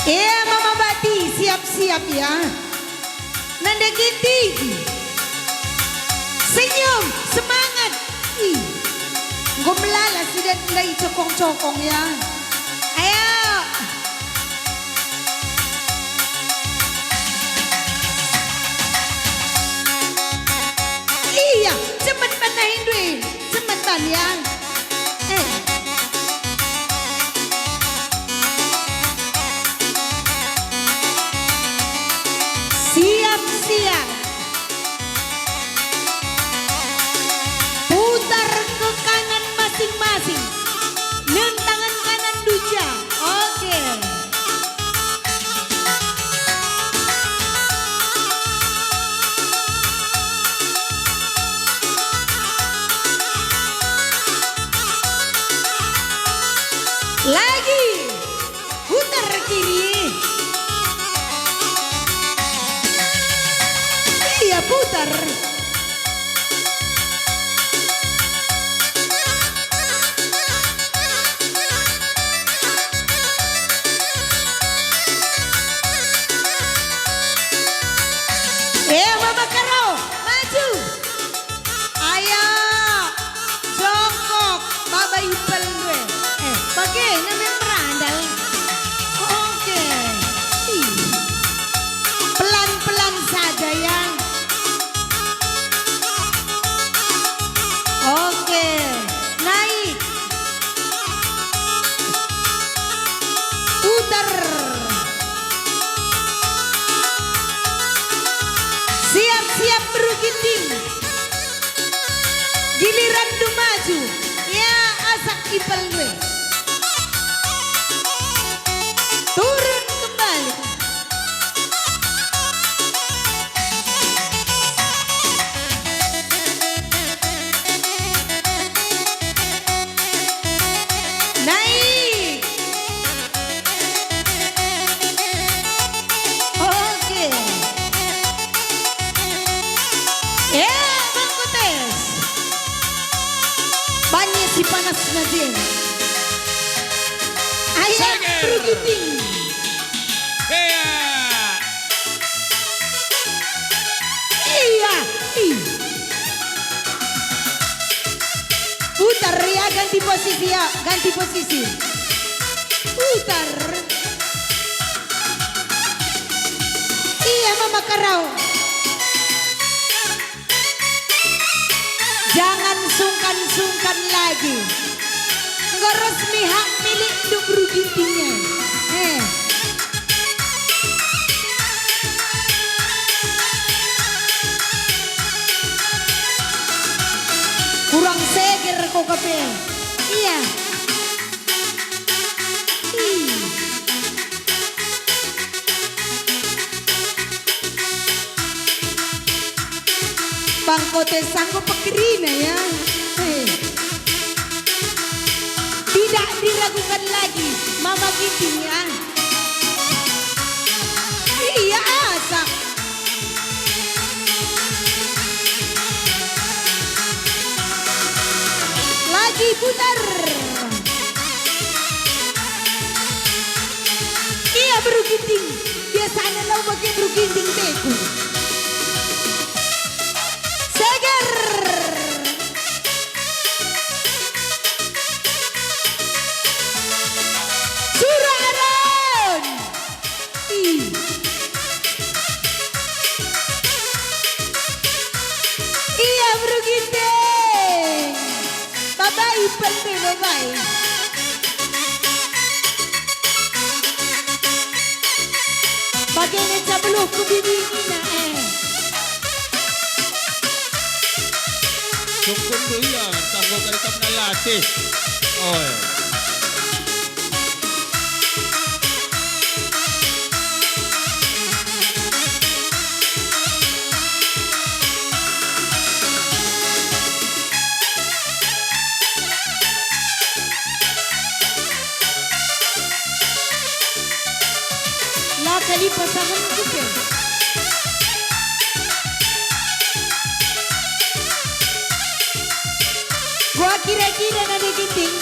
Iya Mama Bati, siap-siap ya. Nanda tinggi. Senyum, semangat. Ih, gue melalas tidak cokong-cokong ya. Ayo. Iya, cepat panahin duit. Cepetan ya. Siap-siap. Putar ke kanan masing-masing. Dan tangan kanan duja. Oke. Lagi. Putar kiri. Iya putar. Mama Karo, maju. Ayo, jongkok, Baba ipel gue. Pakai namanya merandal. Oke. Pelan-pelan saja ya. Oke, naik. Putar. Siap-siap berugiting. Giliran du maju. Ya asak ipal gue. Turun kembali. Naik. Oke. Ya, Bang Kutes. Banyak si panas nanti. Ayo, berugiting. Iya. Putar ya, ganti posisi ya, ganti posisi. Putar. Iya Mama Karau. Jangan sungkan-sungkan lagi. Enggak resmi hak milik hidup rugitingnya. Kurang seger kok kape. Iya. Bang Kote sanggup pekerina ya. Tidak diragukan lagi Mama Giting ya. Iya asak. Lagi putar. Iya berugiting. Biasanya lo pakai berugiting teku. Seger. Suraron. Iya berugiting. Bye-bye penting bye-bye. Bagaimana cabelo kubibina Sungkun dulu ya, tanggung kali kamu nalatih. Oh. Lah kali pasangan juga. Gua kira-kira nade giting.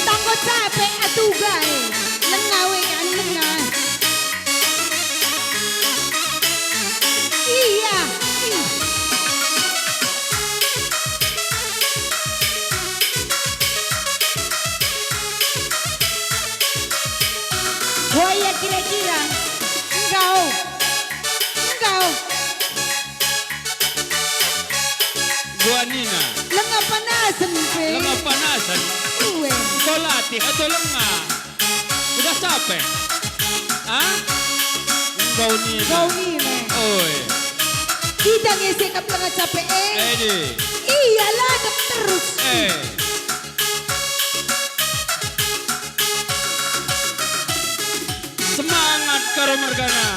Tanggo capek atuga lengah we kan lengah. Buaya kira-kira. Engkau. Gua Nina. Lengah panasan, Pe. Lengah panasan. Uwe. Kau latih atau lengah? Udah capek? Hah? Kau Nina. Kau ini. Oi. Kita ngesekap lengah capek, Edi. Iya, ladap terus. Semangat Karo Margana.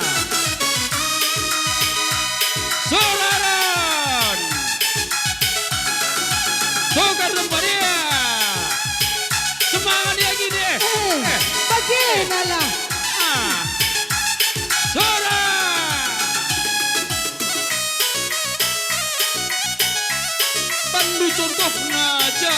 Solaran. Tukar tempat dia. Semangat dia gini. Bagaimana? Sora. Bandu contoh aja.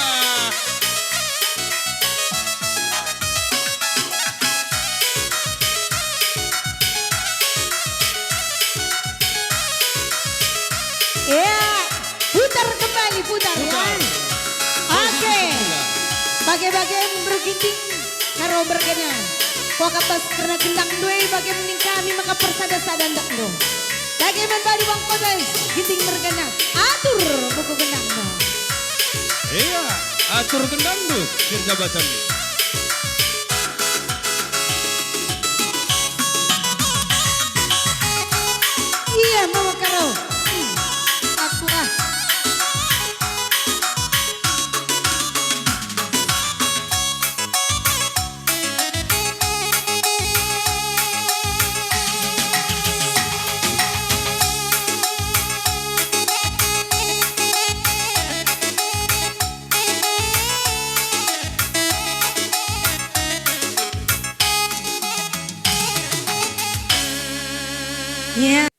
Ya, putar kembali, putar. Putar. Oke. Bagai-bagai bergiting karo berganya. Kau kapas pernah gendang doi bagai mending kami maka persada-sada ndak do. Lagi membali bang kodes giting bergana. Atur buku gendang do. Iya, atur gendang tuh jabatan. Iya mama karo. Aku ah. Yeah.